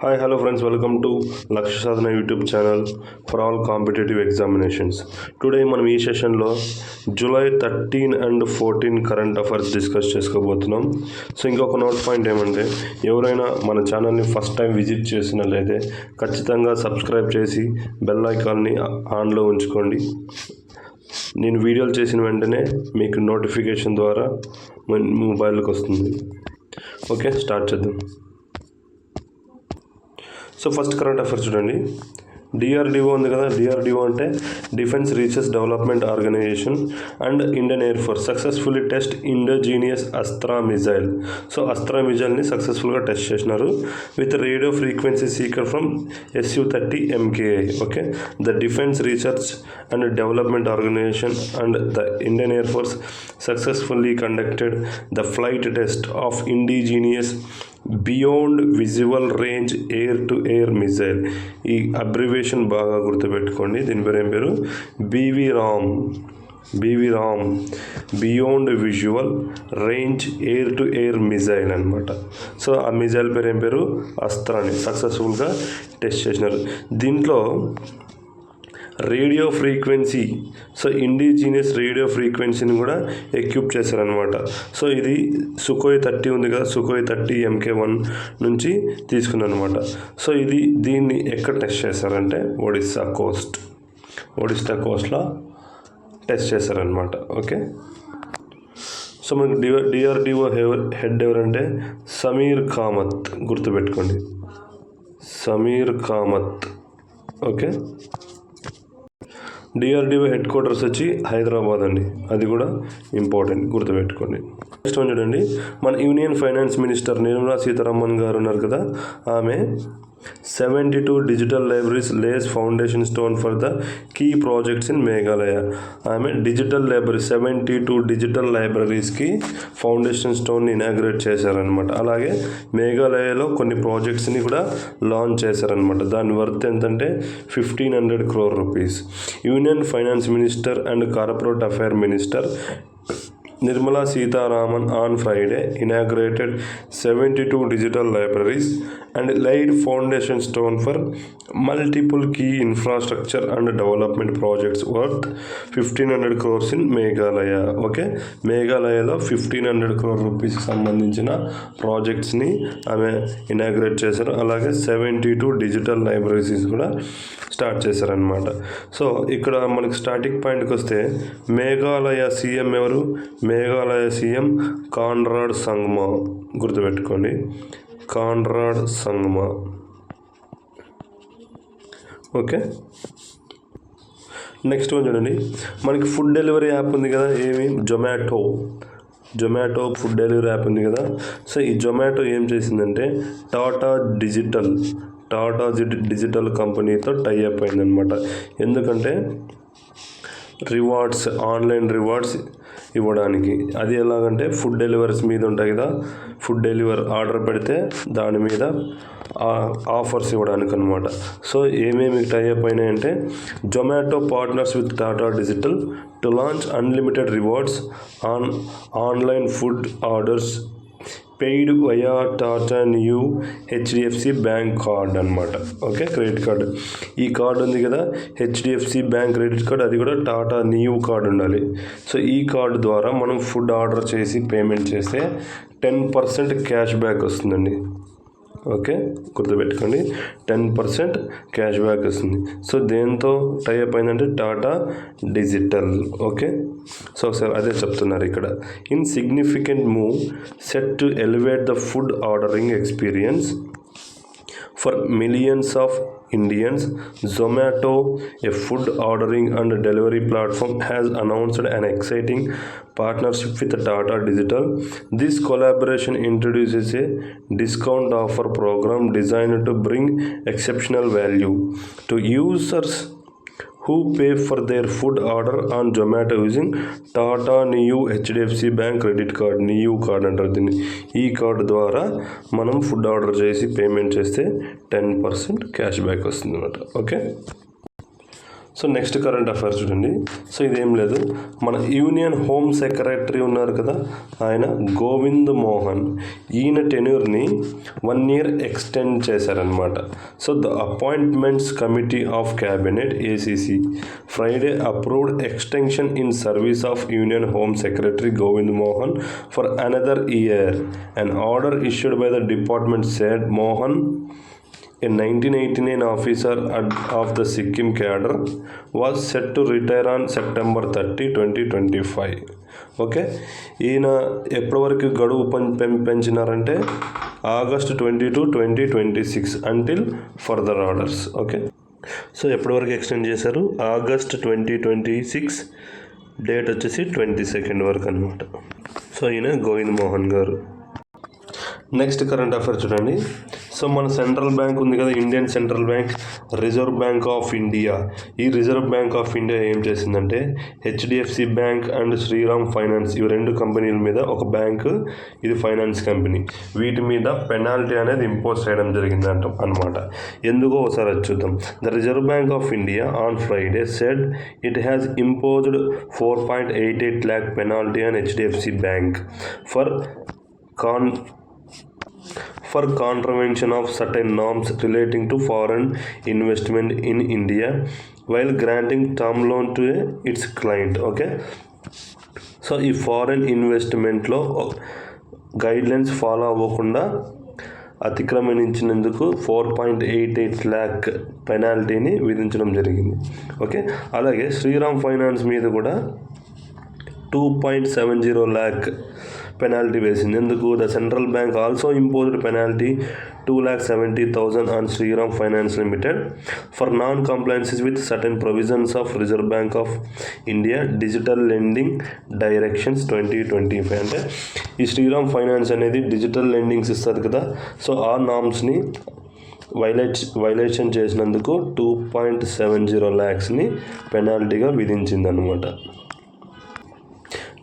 Hi, hello friends, welcome to Lakshya Sadhana YouTube channel for all competitive examinations. Today మనం ఈ సెషన్లో జూలై 13 and 14 current affairs discuss చేసుకోబోతున్నాం. So ఇంకొక note point ఏమంటే ఎవరైనా మన ఛానల్ని ఫస్ట్ టైం విజిట్ చేసినట్లయితే ఖచ్చితంగా సబ్స్క్రైబ్ చేసి బెల్ ఐకాన్ని ఆన్లో ఉంచుకోండి. నేను వీడియోలు చేసిన వెంటనే మీకు నోటిఫికేషన్ ద్వారా మొబైల్కి వస్తుంది. ఓకే, స్టార్ట్ చేద్దాం. సో ఫస్ట్ కరెంట్ అఫైర్స్ చూడండి. డిఆర్డిఓ ఉంది కదా, డిఆర్డిఓ అంటే defence research development organisation and Indian air force successfully test indigenous Astra missile. So Astra మిజైల్ని సక్సెస్ఫుల్గా టెస్ట్ చేసినారు with radio frequency seeker from SU-30 MKI. Okay, the defence research and development organisation and the Indian air force successfully conducted the flight test of indigenous beyond visual range air to air missile. ఈ abbreviation బాగా గుర్తుపెట్టుకోండి. దీని పేరు ఏం పేరు? BVRAM beyond visual range air to air missile అనమాట. So ఆ missile పేరు ఏం పేరు? అస్త్రాన్ని సక్సెస్ఫుల్గా టెస్ట్ చేసినారు. దీంట్లో radio frequency, so indigenous radio ఫ్రీక్వెన్సీని కూడా ఎక్విప్ చేశారనమాట. సో ఇది Sukhoi 30 ఉంది కదా, Sukhoi 30 MK1 నుంచి తీసుకున్నారనమాట. సో దీన్ని ఎక్కడ టెస్ట్ చేశారంటే ఒడిస్సా కోస్ట్లో టెస్ట్ చేశారనమాట. ఓకే, సో మనకి డిఆర్డిఓ హెడ్ ఎవరంటే సమీర్ కామత్, గుర్తుపెట్టుకోండి, Sameer Kamath. Okay, DRDO head quarters వచ్చి హైదరాబాద్ అండి, అది కూడా ఇంపార్టెంట్, గుర్తుపెట్టుకోండి. నెక్స్ట్ వన్ చూడండి. మన union finance minister Nirmala Sitharaman గారు ఉన్నారు కదా, ఆమె 72 digital libraries lays foundation stone for the key projects in Meghalaya. ఆమె డిజిటల్ లైబ్రరీ 72 డిజిటల్ లైబ్రరీస్కి ఫౌండేషన్ స్టోన్ని ఇనాగ్రేట్ చేశారనమాట. అలాగే మేఘాలయలో కొన్ని ప్రాజెక్ట్స్ని కూడా లాంచ్ చేశారనమాట. దాని వర్త్ ఎంతంటే 1500 crore rupees. Union finance minister and corporate affair minister Nirmala Sitharaman on Friday inaugurated 72 digital libraries and laid foundation stone for multiple key infrastructure and development projects worth 1500 crores in Meghalaya. Okay, మేఘాలయలో 1500 crore rupees సంబంధించిన ప్రాజెక్ట్స్ని ఆమె inaugurate చేశారు. అలాగే 72 digital libraries కూడా start చేశారనమాట. So ఇక్కడ మనకి starting పాయింట్కి వస్తే మేఘాలయ సీఎం ఎవరు? మేఘాలయ సీఎం కాన్రాడ్ సంగ్మా, గుర్తుపెట్టుకోండి, Conrad Sangma. Okay, next one చూడండి. మనకి ఫుడ్ డెలివరీ యాప్ ఉంది కదా, ఏమి? జొమాటో ఫుడ్ డెలివరీ యాప్ ఉంది కదా. సో ఈ జొమాటో ఏం చేసిందంటే టాటా డిజిటల్ కంపెనీతో టైఅప్ అయిందనమాట. ఎందుకంటే రివార్డ్స్, ఆన్లైన్ రివార్డ్స్ ఇవ్వడానికి. అది ఎలాగంటే ఫుడ్ డెలివరీస్ మీద ఉంటాయి కదా, ఫుడ్ డెలివరీ ఆర్డర్ పెడితే దాని మీద ఆఫర్స్ ఇవ్వడానికి అనమాట. సో ఏమేమి టైఅప్ అయినాయంటే Zomato partners with Tata digital to launch unlimited rewards on online food orders paid via Tata new HDFC bank card అనమాట. Okay, credit card. ఈ కార్డు ఉంది కదా, HDFC బ్యాంక్ క్రెడిట్ కార్డ్, అది కూడా టాటా న్యూ కార్డు ఉండాలి. సో ఈ కార్డు ద్వారా మనం ఫుడ్ ఆర్డర్ చేసి పేమెంట్ చేస్తే 10% క్యాష్ బ్యాక్ వస్తుందండి. ఓకే, గుర్తుపెట్టుకోండి, 10% క్యాష్ బ్యాక్ వస్తుంది. సో దేంతో టైఅప్ అయిందంటే టాటా డిజిటల్. ఓకే, సో ఒకసారి అదే చెప్తున్నారు ఇక్కడ. In significant move set to elevate the food ordering experience for millions of Indians, Zomato, a food ordering and delivery platform, has announced an exciting partnership with Tata Digital. This collaboration introduces a discount offer program designed to bring exceptional value to users who pay for their food order on Zomato using Tata Neu HDFC bank credit card, Niue card అంటారు దీన్ని. ఈ card ద్వారా మనం food order చేసి payment చేస్తే 10% cash back వస్తుంది అన్నమాట. Okay, so next current affairs చూడండి. సో ఇదేం లేదు, మన యూనియన్ హోమ్ సెక్రటరీ ఉన్నారు కదా ఆయన గోవింద్ మోహన్, ఈయన టెన్యూర్ని 1 year ఎక్స్టెండ్ చేశారనమాట. So the appointments committee of cabinet ACC Friday approved extension in service of union home secretary Govind Mohan for another year. An order issued by the department said Mohan, a 1989 officer of the Sikkim cadre, was set to retire on September 30, 2025. Okay, ఈయన ఎప్పటి వరకు గడువు పెంచినారంటే August 22, 2026 until further orders. Okay, so ఎప్పటి వరకు extend చేశారు? August 2026, date వచ్చేసి 22nd వరకు అనమాట. సో ఈయన గోవింద్ మోహన్ గారు. నెక్స్ట్ కరెంట్ అఫైర్ చూడండి. సో మన సెంట్రల్ బ్యాంక్ ఉంది కదా, Indian central bank, reserve bank of India. ఈ రిజర్వ్ బ్యాంక్ ఆఫ్ ఇండియా ఏం చేసిందంటే HDFC bank and Shriram finance, ఇవి 2 కంపెనీల మీద, ఒక బ్యాంక్ ఇది ఫైనాన్స్ కంపెనీ, వీటి మీద పెనాల్టీ అనేది ఇంపోజ్ చేయడం జరిగింది అనమాట. ఎందుకో ఒకసారి అది చూద్దాం. The reserve bank of India on Friday said it has imposed 4.88 lakh penalty on HDFC bank for contravention of certain norms relating to foreign investment in India while granting term loan to its client. Okay, so ఈ foreign ఇన్వెస్ట్మెంట్లో guidelines follow అవ్వకుండా అతిక్రమించినందుకు 4.88 lakh పెనాల్టీని విధించడం జరిగింది. Okay, అలాగే Sriram finance మీద కూడా 2.70 lakh penalty వేసింది. ఎందుకు? The central bank also imposed penalty 2,70,000 on Shriram finance limited for non compliances with certain provisions of reserve bank of India digital lending directions 2025. అంటే ఈ శ్రీరామ్ ఫైనాన్స్ అనేది డిజిటల్ లెండింగ్స్ ఇస్తుంది కదా, సో ఆ నామ్స్ని వైలేషన్ చేసినందుకు 2.70 lakhsని పెనాల్టీగా విధించిందనమాట.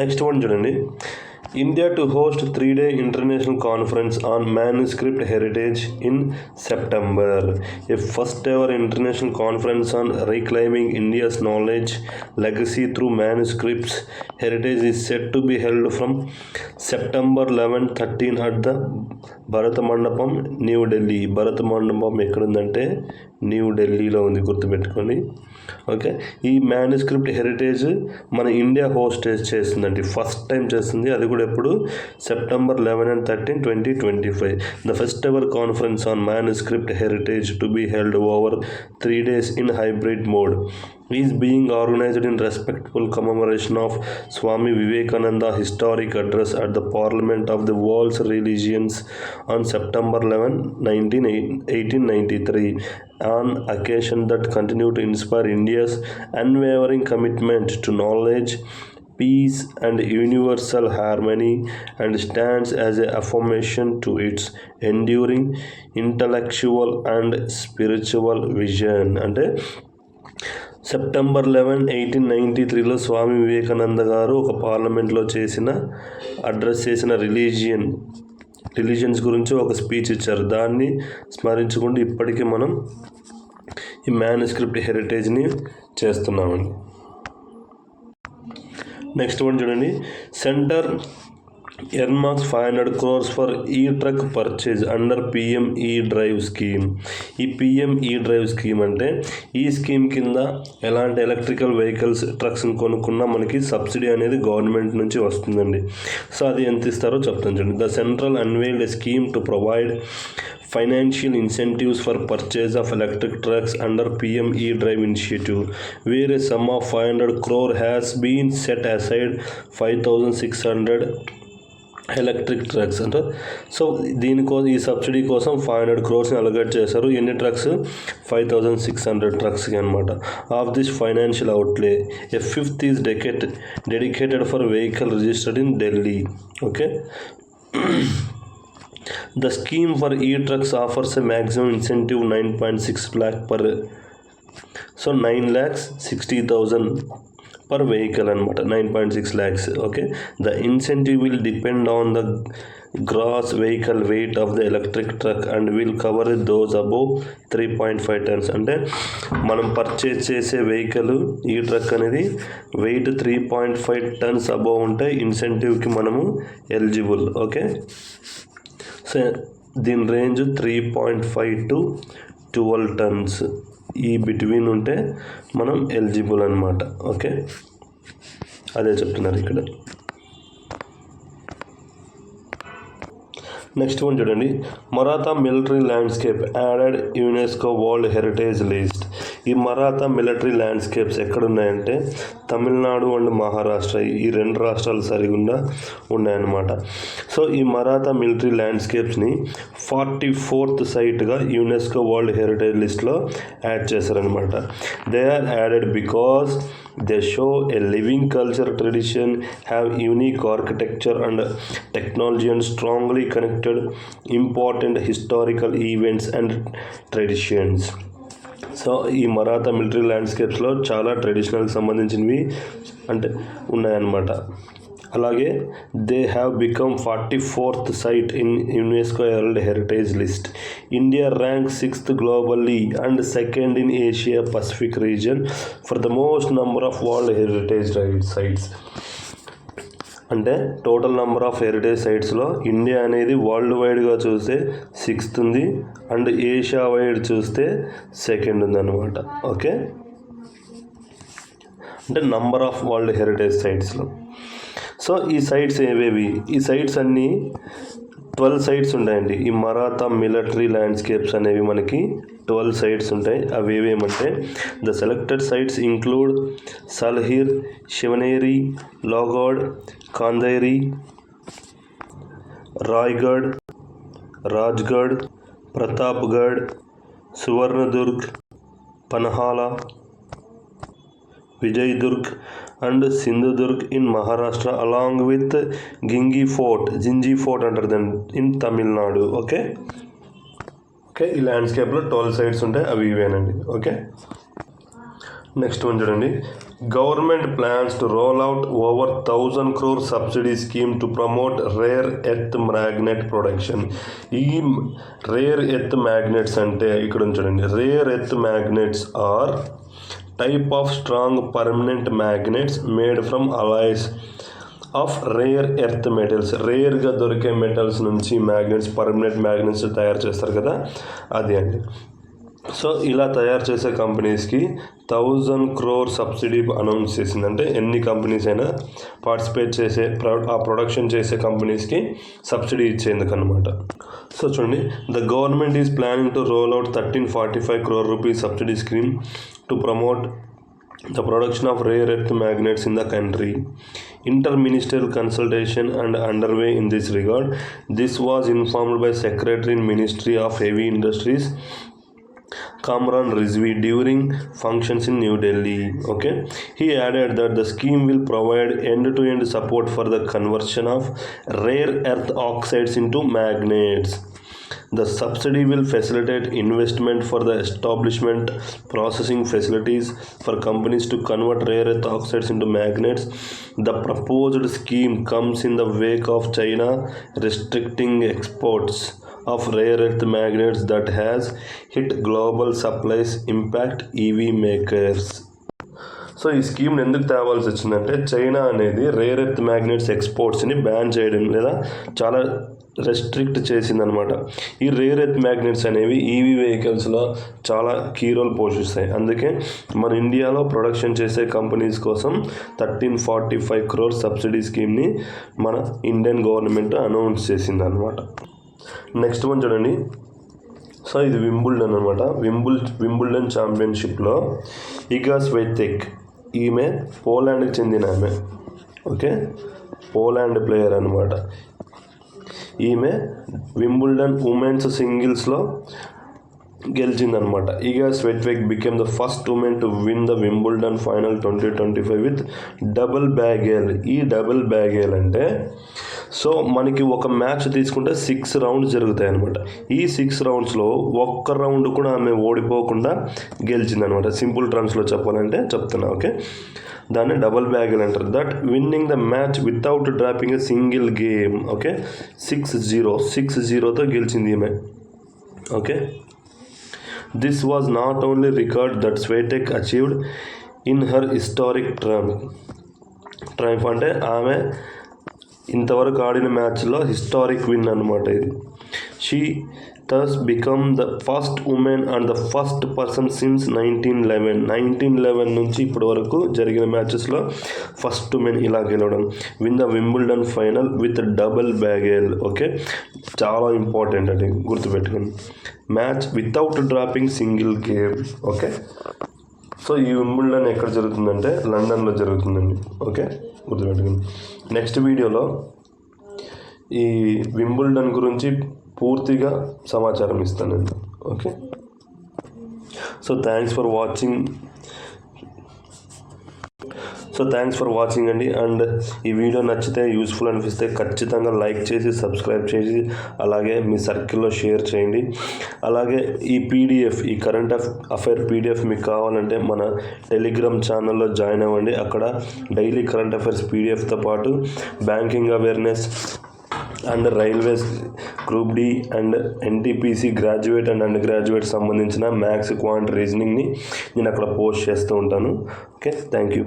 నెక్స్ట్ వన్ చూడండి. India to host 3-day international conference on manuscript heritage in September. A first ever international conference on reclaiming India's knowledge legacy through manuscripts heritage is set to be held from September 11-13 at the Bharat Mandapam, New Delhi. Bharat Mandapam ఎక్కడుందంటే new ఢిల్లీలో ఉంది, గుర్తుపెట్టుకోండి. Okay, ఈ manuscript heritage మన India host చేస్తుందండి, first time చేస్తుంది. అది కూడా ఎప్పుడు? September 11 and 13, 2025. The first ever conference on manuscript heritage to be held over 3 days in hybrid mode is being organized in respectful commemoration of Swami Vivekananda historic address at the Parliament of the World's Religions on September 11, 1893, an occasion that continued to inspire India's unwavering commitment to knowledge, peace and universal harmony, and stands as an affirmation to its enduring intellectual and spiritual vision. అంటే September 11, 1893లో Swami Vivekananda గారు ఒక పార్లమెంట్లో address చేసిన religions గురించి ఒక speech ఇచ్చారు. దాన్ని స్మరించుకుంటూ ఇప్పటికీ మనం ఈ మ్యానుస్క్రిప్ట్ హెరిటేజ్ని చేస్తున్నామండి. నెక్స్ట్ వన్ చూడండి. Centre earmarks 500 crores for e-truck purchase under PM e-drive scheme. ఈ PM e-drive స్కీమ్ అంటే ఈ స్కీమ్ కింద ఎలాంటి ఎలక్ట్రికల్ వెహికల్స్ ట్రక్స్ని కొనుక్కున్నా మనకి సబ్సిడీ అనేది గవర్నమెంట్ నుంచి వస్తుందండి. సో అది ఎంత ఇస్తారో చెప్తాను చూడండి. The central unveiled a scheme to provide financial incentives for purchase of electric trucks under PM e-drive initiative, where a sum of 500 crore has been set aside 5,600 electric trucks అంటే. So దీనికోసం ఈ subsidy కోసం 500 crores allocate చేశారు. ఎన్ని trucks? 5,600 ట్రక్స్కి అనమాట. Of this financial అవుట్లే a fifth is dedicated for vehicle registered in Delhi. Okay, the scheme for e-trucks offers a maximum incentive 9.6 lakh per, so 9,60,000 per vehicle అనమాట, 9.6 lakhs. Okay, the incentive will depend on the gross vehicle weight of the electric truck and will cover those above 3.5 tons. అంటే మనం purchase చేసే vehicle ఈ truck అనేది wait 3.5 tons above ఉంటే ఇన్సెంటివ్కి మనము eligible. Okay, so దీని range 3.5 to 12 tons ఈ between ఉంటే మనం ఎలిజిబుల్ అనమాట. ఓకే, అదే చెప్తున్నారు ఇక్కడ. నెక్స్ట్ వన్ చూడండి, Maratha military landscape added UNESCO world heritage list. ఈ మరాఠా మిలిటరీ ల్యాండ్స్కేప్స్ ఎక్కడున్నాయంటే తమిళనాడు అండ్ మహారాష్ట్ర, ఈ రెండు రాష్ట్రాలు సరిగుండా ఉన్నాయన్నమాట. సో ఈ మరాఠా మిలిటరీ ల్యాండ్స్కేప్స్ని 44th సైట్గా యునెస్కో వరల్డ్ హెరిటేజ్ లిస్ట్లో యాడ్ చేశారనమాట. They are added because they show a living culture, tradition, have unique architecture and technology and strongly connected important historical events and traditions. So ఈ Maratha military ల్యాండ్స్కేప్స్లో చాలా ట్రెడిషనల్కి సంబంధించినవి అంటే ఉన్నాయన్నమాట. అలాగే they have become 44th site in UNESCO world heritage list. India rank 6th globally and 2nd in Asia Pacific region for the most number of world heritage sites. అంటే total number of heritage సైట్స్లో India అనేది world వైడ్గా చూస్తే 6th ఉంది and Asia wide చూస్తే 2nd ఉందన్నమాట. Okay, అంటే number of world heritage సైట్స్లో. సో ఈ సైట్స్ ఏవేవి? ఈ సైట్స్ అన్నీ 12 సైట్స్ ఉంటాయండి. ఈ మరాఠా మిలిటరీ ల్యాండ్స్కేప్స్ అనేవి మనకి 12 సైట్స్ ఉంటాయి. అవి ఏవేమంటే the selected sites include Salher, Shivneri, Lohagad, Khanderi, Raigad, Rajgad, Pratapgad, Suvarnadurg, Panhala, Vijaydurg and Sindhudurg in Maharashtra along with Gingee fort అంటారు దాన్ని ఇన్ తమిళనాడు. ఓకే, ఈ ల్యాండ్స్కేప్లో 12 సైట్స్ ఉంటాయి, అవి ఇవేనండి. ఓకే, నెక్స్ట్ వన్ చూడండి, government plans to roll out over 1000 crore subsidy scheme to promote rare earth magnet production. ఈ రేర్ ఎర్త్ మ్యాగ్నెట్స్ అంటే ఇక్కడ చూడండి, rare earth magnets are type of strong permanent magnets made from alloys of rare earth metals. రేర్గా దొరికే metals నుంచి magnets, permanent magnets తయారు చేస్తారు కదా, అది అండి. సో ఇలా తయారు చేసే కంపెనీస్కి 1000 crore సబ్సిడీ అనౌన్స్ చేసింది. అంటే ఎన్ని కంపెనీస్ అయినా పార్టిసిపేట్ చేసే ఆ ప్రొడక్షన్ చేసే కంపెనీస్కి సబ్సిడీ ఇచ్చేందుకు అనమాట. సో చూడండి, the government is planning to roll out 1345 crore rupees subsidy scheme to promote the production of rare earth magnets in the country. Interministerial consultation and underway in this regard. This was informed by Secretary in Ministry of Heavy Industries Kamran Rizvi during functions in New Delhi. Okay, he added that the scheme will provide end-to-end support for the conversion of rare earth oxides into magnets. The subsidy will facilitate investment for the establishment processing facilities for companies to convert rare earth oxides into magnets. The proposed scheme comes in the wake of China restricting exports of rare earth magnets that has hit global supplies impact EV makers. So ఈ స్కీమ్ని ఎందుకు తేవాల్సి వచ్చిందంటే China అనేది rare earth magnets ఎక్స్పోర్ట్స్ని ban చేయడం లేదా చాలా restrict చేసిందనమాట. ఈ రేర్ ఎర్త్ మ్యాగ్నెట్స్ అనేవి ఈవీ వెహికల్స్లో చాలా కీ రోల్ పోషిస్తాయి. అందుకే మన ఇండియాలో ప్రొడక్షన్ చేసే కంపెనీస్ కోసం 1345 crore సబ్సిడీ స్కీమ్ని మన ఇండియన్ గవర్నమెంట్ అనౌన్స్ చేసిందనమాట. నెక్స్ట్ వన్ చూడండి, సో ఇది వింబుల్డన్ అనమాట. వింబుల్డన్ ఛాంపియన్షిప్లో ఇగా స్వీటెక్, ఈమె పోలాండ్కి చెందిన ఆమె. ఓకే, పోలాండ్ ప్లేయర్ అనమాట. ఈమె వింబుల్డన్ ఉమెన్స్ సింగిల్స్లో గెలిచిందనమాట. Iga Swiatek became the first woman to win the Wimbledon final 2025 with double bagel. ఈ డబుల్ బ్యాగేల్ అంటే సో మనకి ఒక మ్యాచ్ తీసుకుంటే 6 రౌండ్స్ జరుగుతాయి అనమాట. ఈ 6 రౌండ్స్లో ఒక్క రౌండ్ కూడా ఆమె ఓడిపోకుండా గెలిచింది అనమాట. సింపుల్ టర్మ్స్లో చెప్పాలంటే చెప్తున్నా, ఓకే. దాన్ని డబుల్ బ్యాగిల్ అంటారు. That winning the match without dropping a single game, okay. 6-0తో గెలిచింది ఈమె, okay. This was not only record that Swiatek achieved in her historic triumph అంటే ఆమె ఇంతవరకు ఆడిన మ్యాచ్లో హిస్టారిక్ విన్ అనమాట ఇది. She thus become the first woman and the first person since 1911 నుంచి ఇప్పటి వరకు జరిగిన మ్యాచెస్లో ఫస్ట్ ఉమెన్ ఇలా గెలవడం. Win the Wimbledon final with double bagel, okay. చాలా ఇంపార్టెంట్ అది గుర్తుపెట్టుకుని. Match without dropping single game, okay. So ఈ వింబుల్డన్ ఎక్కడ జరుగుతుందంటే లండన్లో జరుగుతుందండి, ఓకే. గుర్తుపెట్టుకుని నెక్స్ట్ వీడియోలో ఈ వింబుల్డన్ గురించి పూర్తిగా సమాచారం ఇస్తానండి, okay. So thanks for watching అండి. అండ్ ఈ వీడియో నచ్చితే, యూస్ఫుల్ అనిపిస్తే ఖచ్చితంగా లైక్ చేసి, సబ్స్క్రైబ్ చేసి, అలాగే మీ సర్కిల్లో షేర్ చేయండి. అలాగే ఈ పీడిఎఫ్, ఈ కరెంట్ అఫైర్ పీడిఎఫ్ మీకు కావాలంటే మన టెలిగ్రామ్ ఛానల్లో జాయిన్ అవ్వండి. అక్కడ డైలీ కరెంట్ అఫైర్స్ పీడిఎఫ్తో పాటు banking awareness and railways group D and NTPC graduate and undergraduate సంబంధించిన మ్యాథ్స్, క్వాంట్, రీజనింగ్ని నేను అక్కడ పోస్ట్ చేస్తూ ఉంటాను, ఓకే. Thank you.